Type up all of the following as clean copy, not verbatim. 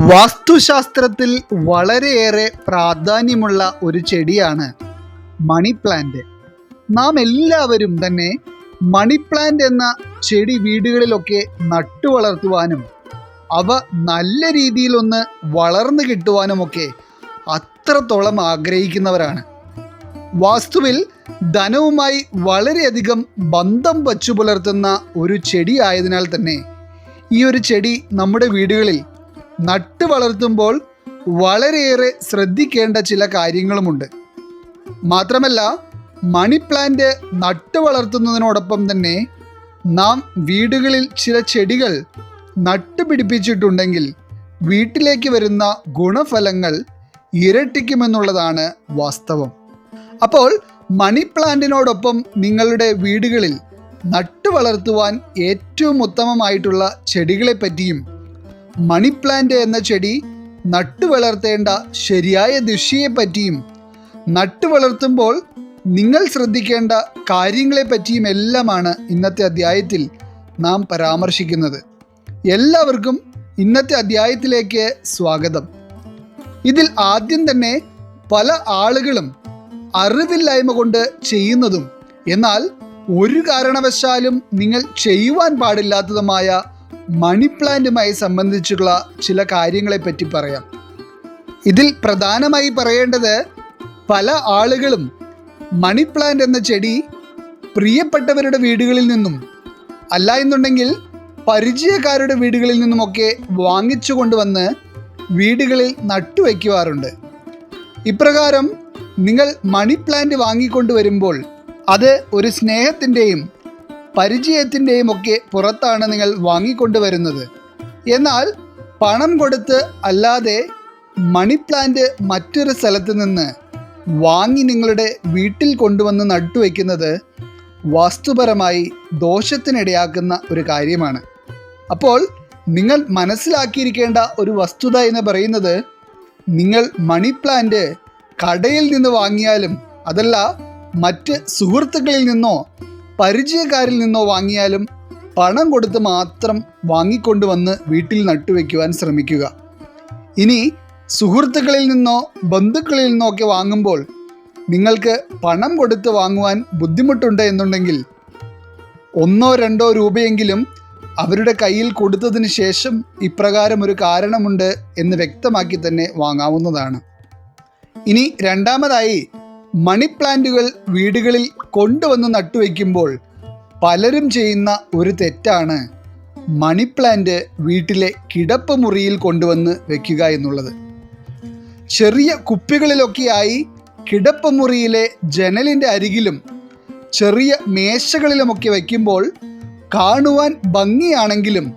വാസ്തുശാസ്ത്രത്തിൽ വളരെയേറെ പ്രാധാന്യമുള്ള ഒരു ചെടിയാണ് മണി പ്ലാന്റ്. നാം എല്ലാവരും തന്നെ മണി പ്ലാന്റ് എന്ന ചെടി വീടുകളിലൊക്കെ നട്ടു വളർത്തുവാനും അവ നല്ല രീതിയിലൊന്ന് വളർന്നു കിട്ടുവാനുമൊക്കെ അത്രത്തോളം ആഗ്രഹിക്കുന്നവരാണ്. വാസ്തുവിൽ ധനവുമായി വളരെയധികം ബന്ധം വച്ചു പുലർത്തുന്ന ഒരു ചെടി ആയതിനാൽ തന്നെ ഈ ഒരു ചെടി നമ്മുടെ വീടുകളിൽ നട്ടു വളർത്തുമ്പോൾ വളരെയേറെ ശ്രദ്ധിക്കേണ്ട ചില കാര്യങ്ങളുമുണ്ട്. മാത്രമല്ല, മണി പ്ലാന്റ് നട്ടു വളർത്തുന്നതിനോടൊപ്പം തന്നെ നാം വീടുകളിൽ ചില ചെടികൾ നട്ടുപിടിപ്പിച്ചിട്ടുണ്ടെങ്കിൽ വീട്ടിലേക്ക് വരുന്ന ഗുണഫലങ്ങൾ ഇരട്ടിക്കുമെന്നുള്ളതാണ് വാസ്തവം. അപ്പോൾ മണി പ്ലാന്റിനോടൊപ്പം നിങ്ങളുടെ വീടുകളിൽ നട്ടു വളർത്തുവാൻ ഏറ്റവും ഉത്തമമായിട്ടുള്ള ചെടികളെ പറ്റിയും മണി പ്ലാന്റ് എന്ന ചെടി നട്ടു വളർത്തേണ്ട ശരിയായ ദിശയെപ്പറ്റിയും നട്ടു വളർത്തുമ്പോൾ നിങ്ങൾ ശ്രദ്ധിക്കേണ്ട കാര്യങ്ങളെ പറ്റിയും എല്ലാമാണ് ഇന്നത്തെ അധ്യായത്തിൽ നാം പരാമർശിക്കുന്നത്. എല്ലാവർക്കും ഇന്നത്തെ അധ്യായത്തിലേക്ക് സ്വാഗതം. ഇതിൽ ആദ്യം തന്നെ പല ആളുകളും അറിവില്ലായ്മ കൊണ്ട് ചെയ്യുന്നതും എന്നാൽ ഒരു കാരണവശാലും നിങ്ങൾ ചെയ്യുവാൻ പാടില്ലാത്തതുമായ മണി പ്ലാന്റുമായി സംബന്ധിച്ചുള്ള ചില കാര്യങ്ങളെ പറ്റി പറയാം. ഇതിൽ പ്രധാനമായി പറയേണ്ടത്, പല ആളുകളും മണി പ്ലാന്റ് എന്ന ചെടി പ്രിയപ്പെട്ടവരുടെ വീടുകളിൽ നിന്നും അല്ല എന്നുണ്ടെങ്കിൽ പരിചയക്കാരുടെ വീടുകളിൽ നിന്നുമൊക്കെ വാങ്ങിച്ചു കൊണ്ടുവന്ന് വീടുകളിൽ നട്ടുവയ്ക്കുവാറുണ്ട്. ഇപ്രകാരം നിങ്ങൾ മണി പ്ലാന്റ് വാങ്ങിക്കൊണ്ടുവരുമ്പോൾ അത് ഒരു സ്നേഹത്തിൻ്റെയും പരിചയത്തിൻ്റെയും ഒക്കെ പുറത്താണ് നിങ്ങൾ വാങ്ങിക്കൊണ്ടുവരുന്നത്. എന്നാൽ പണം കൊടുത്ത് അല്ലാതെ മണി പ്ലാന്റ് മറ്റൊരു സ്ഥലത്ത് നിന്ന് വാങ്ങി നിങ്ങളുടെ വീട്ടിൽ കൊണ്ടുവന്ന് നട്ടുവയ്ക്കുന്നത് വാസ്തുപരമായി ദോഷത്തിനിടയാക്കുന്ന ഒരു കാര്യമാണ്. അപ്പോൾ നിങ്ങൾ മനസ്സിലാക്കിയിരിക്കേണ്ട ഒരു വസ്തുത എന്ന് പറയുന്നത്, നിങ്ങൾ മണി പ്ലാന്റ് കടയിൽ നിന്ന് വാങ്ങിയാലും അതല്ല മറ്റ് സുഹൃത്തുക്കളിൽ നിന്നോ പരിചയക്കാരിൽ നിന്നോ വാങ്ങിയാലും പണം കൊടുത്ത് മാത്രം വാങ്ങിക്കൊണ്ടുവന്ന് വീട്ടിൽ നട്ടുവെക്കുവാൻ ശ്രമിക്കുക. ഇനി സുഹൃത്തുക്കളിൽ നിന്നോ ബന്ധുക്കളിൽ നിന്നോ ഒക്കെ വാങ്ങുമ്പോൾ നിങ്ങൾക്ക് പണം കൊടുത്ത് വാങ്ങുവാൻ ബുദ്ധിമുട്ടുണ്ട് എന്നുണ്ടെങ്കിൽ 1-2 രൂപയെങ്കിലും അവരുടെ കയ്യിൽ കൊടുത്തതിന് ശേഷം ഇപ്രകാരം ഒരു കാരണമുണ്ട് എന്ന് വ്യക്തമാക്കി തന്നെ വാങ്ങാവുന്നതാണ്. ഇനി രണ്ടാമതായി, മണി പ്ലാന്റുകൾ വീടുകളിൽ കൊണ്ടുവന്ന് നട്ടുവയ്ക്കുമ്പോൾ പലരും ചെയ്യുന്ന ഒരു തെറ്റാണ് മണി പ്ലാന്റ് വീട്ടിലെ കിടപ്പ് മുറിയിൽ കൊണ്ടുവന്ന് വെക്കുക എന്നുള്ളത്. ചെറിയ കുപ്പികളിലൊക്കെയായി കിടപ്പ് മുറിയിലെ ജനലിൻ്റെ അരികിലും ചെറിയ മേശകളിലുമൊക്കെ വയ്ക്കുമ്പോൾ കാണുവാൻ ഭംഗിയാണെങ്കിലും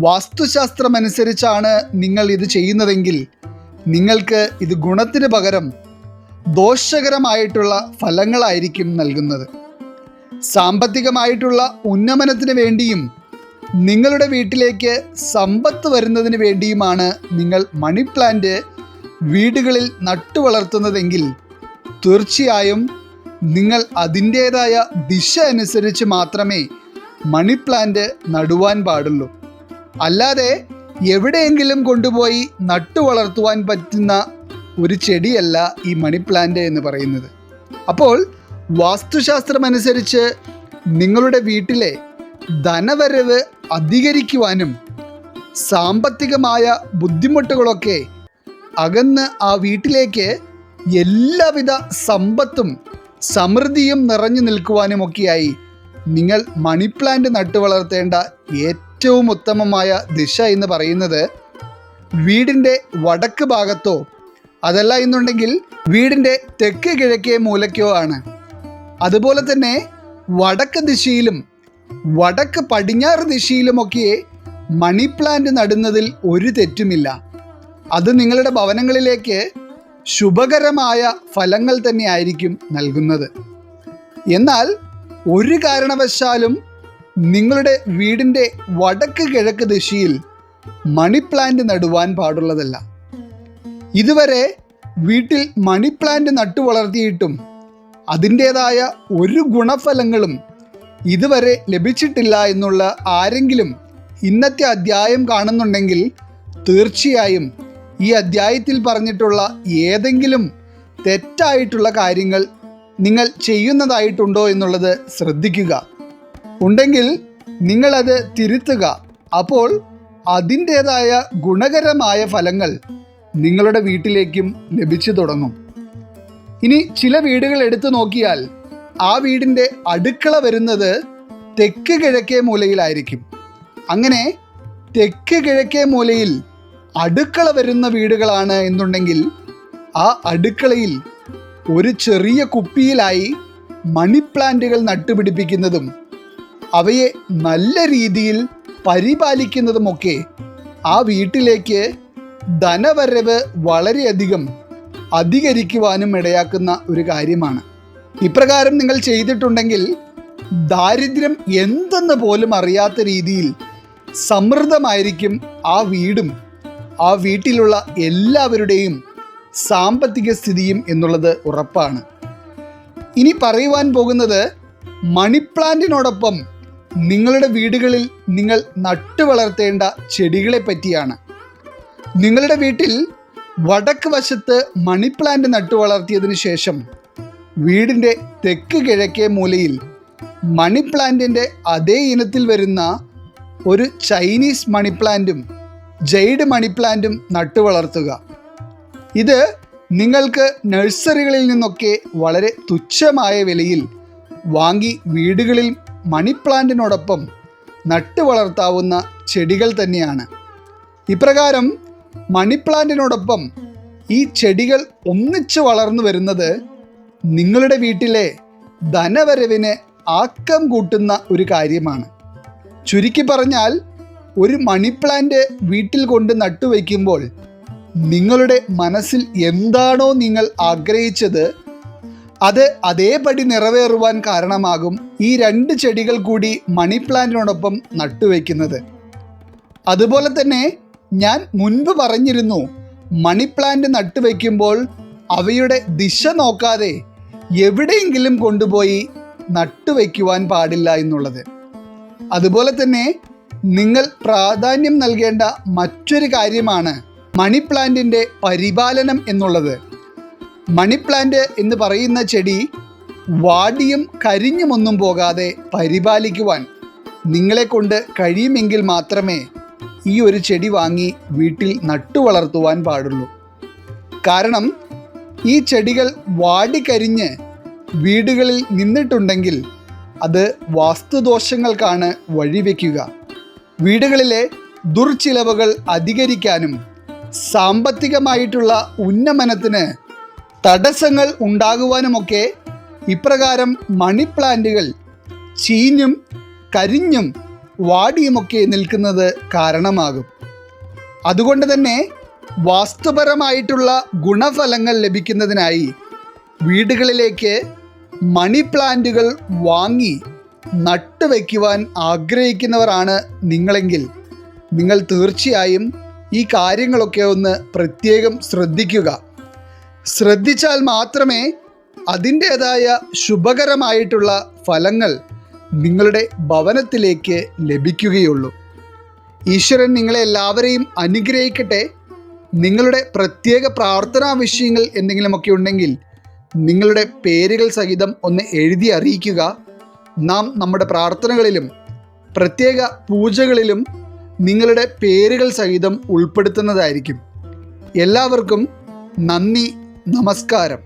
വാസ്തുശാസ്ത്രമനുസരിച്ചാണ് നിങ്ങൾ ഇത് ചെയ്യുന്നതെങ്കിൽ നിങ്ങൾക്ക് ഇത് ഗുണത്തിന് പകരം ദോഷകരമായിട്ടുള്ള ഫലങ്ങളായിരിക്കും നൽകുന്നത്. സാമ്പത്തികമായിട്ടുള്ള ഉന്നമനത്തിന് വേണ്ടിയും നിങ്ങളുടെ വീട്ടിലേക്ക് സമ്പത്ത് വരുന്നതിന് വേണ്ടിയുമാണ് നിങ്ങൾ മണി പ്ലാന്റ് വീടുകളിൽ നട്ടു വളർത്തുന്നതെങ്കിൽ തീർച്ചയായും നിങ്ങൾ അതിൻ്റേതായ ദിശ അനുസരിച്ച് മാത്രമേ മണി പ്ലാന്റ് നടുവാൻ പാടുള്ളൂ. അല്ലാതെ എവിടെയെങ്കിലും കൊണ്ടുപോയി നട്ടു വളർത്തുവാൻ പറ്റുന്ന ഒരു ചെടിയല്ല ഈ മണി പ്ലാന്റ് എന്ന് പറയുന്നത്. അപ്പോൾ വാസ്തുശാസ്ത്രമനുസരിച്ച് നിങ്ങളുടെ വീട്ടിലെ ധനവരവ് അധികരിക്കുവാനും സാമ്പത്തികമായ ബുദ്ധിമുട്ടുകളൊക്കെ അകന്ന് ആ വീട്ടിലേക്ക് എല്ലാവിധ സമ്പത്തും സമൃദ്ധിയും നിറഞ്ഞു നിൽക്കുവാനുമൊക്കെയായി നിങ്ങൾ മണി പ്ലാന്റ് നട്ടു വളർത്തേണ്ട ഏറ്റവും ഉത്തമമായ ദിശ എന്ന് പറയുന്നത് വീടിൻ്റെ വടക്ക് ഭാഗത്തോ അതല്ല എന്നുണ്ടെങ്കിൽ വീടിൻ്റെ തെക്ക് കിഴക്കേ മൂലയ്ക്കോ ആണ്. അതുപോലെ തന്നെ വടക്ക് ദിശയിലും വടക്ക് പടിഞ്ഞാറ് ദിശയിലുമൊക്കെ മണി പ്ലാന്റ് നടുന്നതിൽ ഒരു തെറ്റുമില്ല. അത് നിങ്ങളുടെ ഭവനങ്ങളിലേക്ക് ശുഭകരമായ ഫലങ്ങൾ തന്നെയായിരിക്കും നൽകുന്നത്. എന്നാൽ ഒരു കാരണവശാലും നിങ്ങളുടെ വീടിൻ്റെ വടക്ക് കിഴക്ക് ദിശയിൽ മണി പ്ലാന്റ് നടുവാൻ പാടുള്ളതല്ല. ഇതുവരെ വീട്ടിൽ മണി പ്ലാന്റ് നട്ടു വളർത്തിയിട്ടും അതിൻ്റേതായ ഒരു ഗുണഫലങ്ങളും ഇതുവരെ ലഭിച്ചിട്ടില്ല എന്നുള്ള ആരെങ്കിലും ഇന്നത്തെ അധ്യായം കാണുന്നുണ്ടെങ്കിൽ തീർച്ചയായും ഈ അധ്യായത്തിൽ പറഞ്ഞിട്ടുള്ള ഏതെങ്കിലും തെറ്റായിട്ടുള്ള കാര്യങ്ങൾ നിങ്ങൾ ചെയ്യുന്നതായിട്ടുണ്ടോ എന്നുള്ളത് ശ്രദ്ധിക്കുക. ഉണ്ടെങ്കിൽ നിങ്ങളത് തിരുത്തുക. അപ്പോൾ അതിൻ്റേതായ ഗുണകരമായ ഫലങ്ങൾ നിങ്ങളുടെ വീട്ടിലേക്കും ലഭിച്ചു തുടങ്ങും. ഇനി ചില വീടുകൾ എടുത്തു നോക്കിയാൽ ആ വീടിൻ്റെ അടുക്കള വരുന്നത് തെക്ക് കിഴക്കേ മൂലയിലായിരിക്കും. അങ്ങനെ തെക്ക് കിഴക്കേ മൂലയിൽ അടുക്കള വരുന്ന വീടുകളാണ് എന്നുണ്ടെങ്കിൽ ആ അടുക്കളയിൽ ഒരു ചെറിയ കുപ്പിയിലായി മണി പ്ലാന്റുകൾ നട്ടുപിടിപ്പിക്കുന്നതും അവയെ നല്ല രീതിയിൽ പരിപാലിക്കുന്നതുമൊക്കെ ആ വീട്ടിലേക്ക് ധനവരവ് വളരെയധികം അധികരിക്കുവാനും ഇടയാക്കുന്ന ഒരു കാര്യമാണ്. ഇപ്രകാരം നിങ്ങൾ ചെയ്തിട്ടുണ്ടെങ്കിൽ ദാരിദ്ര്യം എന്തെന്ന് പോലും അറിയാത്ത രീതിയിൽ സമൃദ്ധമായിരിക്കും ആ വീടും ആ വീട്ടിലുള്ള എല്ലാവരുടെയും സാമ്പത്തിക സ്ഥിതിയും എന്നുള്ളത് ഉറപ്പാണ്. ഇനി പറയുവാൻ പോകുന്നത് മണി പ്ലാന്റിനോടൊപ്പം നിങ്ങളുടെ വീടുകളിൽ നിങ്ങൾ നട്ടു വളർത്തേണ്ട ചെടികളെ പറ്റിയാണ്. നിങ്ങളുടെ വീട്ടിൽ വടക്ക് വശത്ത് മണി പ്ലാന്റ് നട്ടു വളർത്തിയതിനു ശേഷം വീടിൻ്റെ തെക്ക് കിഴക്കേ മൂലയിൽ മണി പ്ലാന്റിൻ്റെ അതേ ഇനത്തിൽ വരുന്ന ഒരു ചൈനീസ് മണി പ്ലാന്റും ജെയ്ഡ് മണി പ്ലാന്റും നട്ടു വളർത്തുക. ഇത് നിങ്ങൾക്ക് നഴ്സറികളിൽ നിന്നൊക്കെ വളരെ തുച്ഛമായ വിലയിൽ വാങ്ങി വീടുകളിൽ മണി പ്ലാന്റിനോടൊപ്പം നട്ടു വളർത്താവുന്ന ചെടികൾ തന്നെയാണ്. ഇപ്രകാരം മണി പ്ലാന്റിനോടൊപ്പം ഈ ചെടികൾ ഒന്നിച്ച് വളർന്നു വരുന്നത് നിങ്ങളുടെ വീട്ടിലെ ധനവരവിന് ആക്കം കൂട്ടുന്ന ഒരു കാര്യമാണ്. ചുരുക്കി പറഞ്ഞാൽ ഒരു മണി പ്ലാന്റ് വീട്ടിൽ കൊണ്ട് നട്ടുവയ്ക്കുമ്പോൾ നിങ്ങളുടെ മനസ്സിൽ എന്താണോ നിങ്ങൾ ആഗ്രഹിച്ചത് അത് അതേപടി നിറവേറുവാൻ കാരണമാകും ഈ 2 ചെടികൾ കൂടി മണി പ്ലാന്റിനോടൊപ്പം നട്ടുവയ്ക്കുന്നത്. അതുപോലെ തന്നെ ഞാൻ മുൻപ് പറഞ്ഞിരുന്നു, മണി പ്ലാന്റ് നട്ടുവയ്ക്കുമ്പോൾ അവയുടെ ദിശ നോക്കാതെ എവിടെയെങ്കിലും കൊണ്ടുപോയി നട്ടുവയ്ക്കുവാൻ പാടില്ല എന്നുള്ളത്. അതുപോലെ തന്നെ നിങ്ങൾ പ്രാധാന്യം നൽകേണ്ട മറ്റൊരു കാര്യമാണ് മണി പ്ലാന്റിൻ്റെ പരിപാലനം എന്നുള്ളത്. മണി പ്ലാന്റ് എന്ന് പറയുന്ന ചെടി വാടിയും കരിഞ്ഞുമൊന്നും പോകാതെ പരിപാലിക്കുവാൻ നിങ്ങളെ കൊണ്ട് കഴിയുമെങ്കിൽ മാത്രമേ ഈ ഒരു ചെടി വാങ്ങി വീട്ടിൽ നട്ടു വളർത്തുവാൻ പാടുള്ളൂ. കാരണം ഈ ചെടികൾ വാടിക്കരിഞ്ഞ് വീടുകളിൽ നിന്നിട്ടുണ്ടെങ്കിൽ അത് വാസ്തുദോഷങ്ങൾക്കാണ് വഴിവെക്കുക. വീടുകളിലെ ദുർച്ചിലവുകൾ അധികരിക്കാനും സാമ്പത്തികമായിട്ടുള്ള ഉന്നമനത്തിന് തടസ്സങ്ങൾ ഉണ്ടാകുവാനുമൊക്കെ ഇപ്രകാരം മണി പ്ലാന്റുകൾ ചീഞ്ഞും കരിഞ്ഞും വാടിയുമൊക്കെ നിൽക്കുന്നത് കാരണമാകും. അതുകൊണ്ട് തന്നെ വാസ്തുപരമായിട്ടുള്ള ഗുണഫലങ്ങൾ ലഭിക്കുന്നതിനായി വീടുകളിലേക്ക് മണി പ്ലാന്റുകൾ വാങ്ങി നട്ടുവയ്ക്കുവാൻ ആഗ്രഹിക്കുന്നവരാണ് നിങ്ങളെങ്കിൽ നിങ്ങൾ തീർച്ചയായും ഈ കാര്യങ്ങളൊക്കെ ഒന്ന് പ്രത്യേകം ശ്രദ്ധിക്കുക. ശ്രദ്ധിച്ചാൽ മാത്രമേ അതിൻ്റേതായ ശുഭകരമായിട്ടുള്ള ഫലങ്ങൾ നിങ്ങളുടെ ഭവനത്തിലേക്ക് ലഭിക്കുകയുള്ളൂ. ഈശ്വരൻ നിങ്ങളെ എല്ലാവരെയും അനുഗ്രഹിക്കട്ടെ. നിങ്ങളുടെ പ്രത്യേക പ്രാർത്ഥനാ വിഷയങ്ങൾ എന്തെങ്കിലുമൊക്കെ ഉണ്ടെങ്കിൽ നിങ്ങളുടെ പേരുകൾ സഹിതം ഒന്ന് എഴുതി അറിയിക്കുക. നാം നമ്മുടെ പ്രാർത്ഥനകളിലും പ്രത്യേക പൂജകളിലും നിങ്ങളുടെ പേരുകൾ സഹിതം ഉൾപ്പെടുത്തുന്നതായിരിക്കും. എല്ലാവർക്കും നന്ദി, നമസ്കാരം.